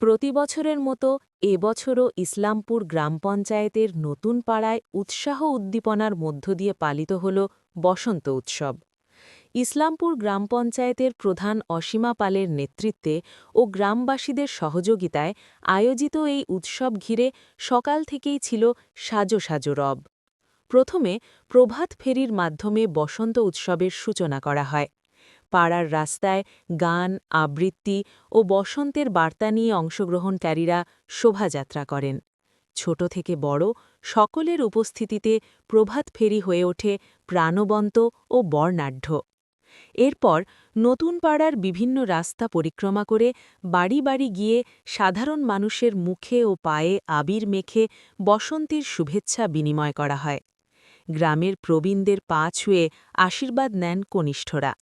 প্রতিবছরের মতো এবছরও ইসলামপুর গ্রাম পঞ্চায়েতের নতুন পাড়ায় উৎসাহ উদ্দীপনার মধ্য দিয়ে পালিত হল বসন্ত উৎসব। ইসলামপুর গ্রাম পঞ্চায়েতের প্রধান অসীমা পালের নেতৃত্বে ও গ্রামবাসীদের সহযোগিতায় আয়োজিত এই উৎসব ঘিরে সকাল থেকেই ছিল সাজো সাজো রব। প্রথমে প্রভাত ফেরির মাধ্যমে বসন্ত উৎসবের সূচনা করা হয়। পাড়ার রাস্তায় গান, আবৃত্তি ও বসন্তের বার্তা নিয়ে অংশগ্রহণকারীরা শোভাযাত্রা করেন। ছোট থেকে বড় সকলের উপস্থিতিতে প্রভাত ফেরি হয়ে ওঠে প্রাণবন্ত ও বর্ণাঢ্য। এরপর নতুন পাড়ার বিভিন্ন রাস্তা পরিক্রমা করে বাড়ি বাড়ি গিয়ে সাধারণ মানুষের মুখে ও পায়ে আবির মেখে বসন্তের শুভেচ্ছা বিনিময় করা হয়। গ্রামের প্রবীণদের পা ছুঁয়ে আশীর্বাদ নেন কনিষ্ঠরা।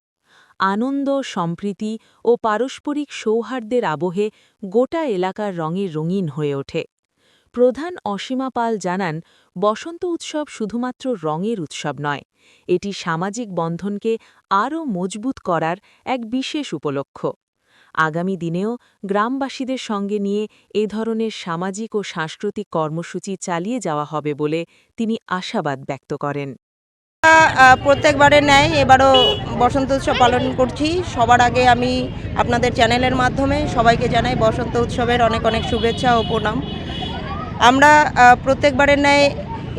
আনন্দ, সম্প্রীতি ও পারস্পরিক সৌহার্দ্যের আবহে গোটা এলাকার রঙে রঙিন হয়ে ওঠে। প্রধান অসীমা পাল জানান, বসন্ত উৎসব শুধুমাত্র রঙের উৎসব নয়, এটি সামাজিক বন্ধনকে আরও মজবুত করার এক বিশেষ উপলক্ষ। আগামী দিনেও গ্রামবাসীদের সঙ্গে নিয়ে এ ধরনের সামাজিক ও সাংস্কৃতিক কর্মসূচি চালিয়ে যাওয়া হবে বলে তিনি আশাবাদ ব্যক্ত করেন। প্রত্যেকবারের ন্যায় এবারও বসন্ত উৎসব পালন করছি। সবার আগে আমি আপনাদের চ্যানেলের মাধ্যমে সবাইকে জানাই বসন্ত উৎসবের অনেক অনেক শুভেচ্ছা ও প্রণাম। আমরা প্রত্যেকবারের ন্যায়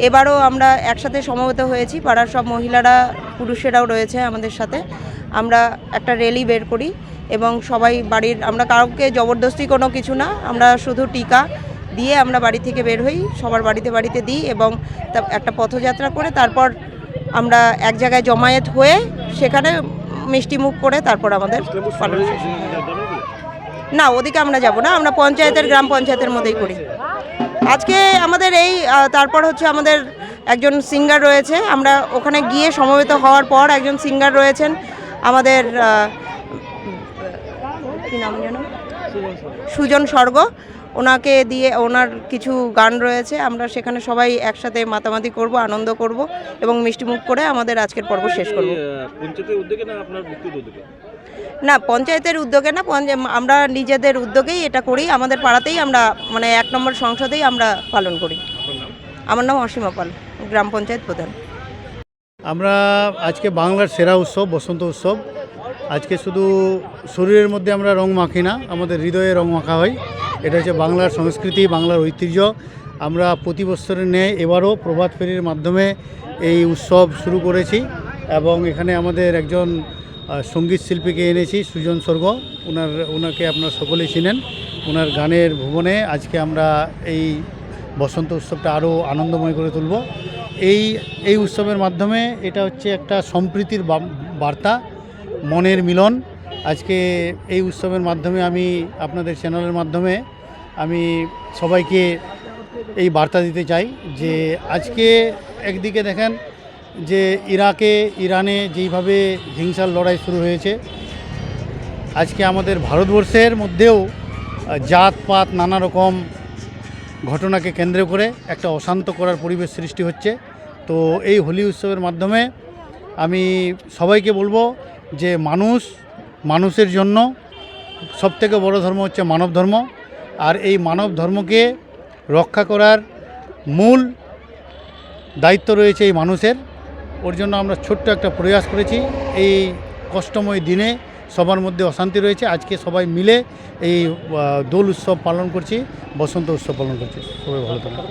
এবারও আমরা একসাথে সমবেত হয়েছি। পাড়ার সব মহিলারা, পুরুষেরাও রয়েছে আমাদের সাথে। আমরা একটা র্যালি বের করি এবং সবাই বাড়ির, আমরা কাউকে জবরদস্তি কোনো কিছু না, আমরা শুধু টিকা দিয়ে আমরা বাড়ি থেকে বের হই, সবার বাড়িতে বাড়িতে দিই এবং একটা পথযাত্রা করে তারপর আমরা এক জায়গায় জমায়েত হয়ে সেখানে মিষ্টিমুখ করে তারপর আমাদের পালন শেষ। না, ওদিকে আমরা যাব না, আমরা পঞ্চায়েতের, গ্রাম পঞ্চায়েতের মধ্যেই করি। আজকে আমাদের এই তারপর হচ্ছে আমাদের একজন সিঙ্গার রয়েছে। আমরা ওখানে গিয়ে সমবেত হওয়ার পর একজন সিঙ্গার রয়েছেন আমাদের, কী নাম যেন, সুজন স্বর্গ, ওনাকে দিয়ে ওনার কিছু গান রয়েছে। আমরা সেখানে সবাই একসাথে মাতামাতি করব, আনন্দ করব এবং মিষ্টিমুখ করে আমাদের আজকের পর্ব শেষ করব। পঞ্চায়েতের উদ্যোগে না আপনার ব্যক্তিগত উদ্যোগে? না, পঞ্চায়েতের উদ্যোগে না, আমরা নিজেদের উদ্যোগেই এটা করি। আমাদের পাড়াতেই আমরা, মানে 1 নম্বর সংসদেই আমরা পালন করি। আমার নাম অসীমা পাল, গ্রাম পঞ্চায়েত প্রধান। আমরা আজকে বাংলার সেরা উৎসব বসন্ত উৎসব। আজকে শুধু শরীরের মধ্যে আমরা রং মাখি না, আমাদের হৃদয়ে রং মাখা হয়। এটা হচ্ছে বাংলার সংস্কৃতি, বাংলার ঐতিহ্য। আমরা প্রতি বছরের ন্যায় এবারও প্রভাত ফেরির মাধ্যমে এই উৎসব শুরু করেছি এবং এখানে আমাদের একজন সঙ্গীত শিল্পীকে এনেছি, সুজন স্বর্গ। ওনাকে আপনারা সকলেই চিনেন। ওনার গানের ভুবনে আজকে আমরা এই বসন্ত উৎসবটা আরও আনন্দময় করে তুলব। এই উৎসবের মাধ্যমে এটা হচ্ছে একটা সম্প্রীতির বার্তা, মনের মিলন। আজকে এই উৎসবের মাধ্যমে আমি আপনাদের চ্যানেলের মাধ্যমে আমি সবাইকে এই বার্তা দিতে চাই যে আজকে একদিকে দেখেন যে ইরানে যেইভাবে হিংসার লড়াই শুরু হয়েছে, আজকে আমাদের ভারতবর্ষের মধ্যেও জাতপাত নানা রকম ঘটনাকে কেন্দ্র করে একটা অশান্ত করার পরিবেশ সৃষ্টি হচ্ছে। তো এই হোলি উৎসবের মাধ্যমে আমি সবাইকে বলবো যে মানুষের জন্য সবথেকে বড় ধর্ম হচ্ছে মানব ধর্ম, আর এই মানব ধর্মকে রক্ষা করার মূল দায়িত্ব রয়েছে এই মানুষের। ওর জন্য আমরা ছোট্ট একটা প্রয়াস করেছি। এই কষ্টময় দিনে সবার মধ্যে অশান্তি রয়েছে, আজকে সবাই মিলে এই দোল উৎসব পালন করছি, বসন্ত উৎসব পালন করছি। সবাই ভালো থাকুন।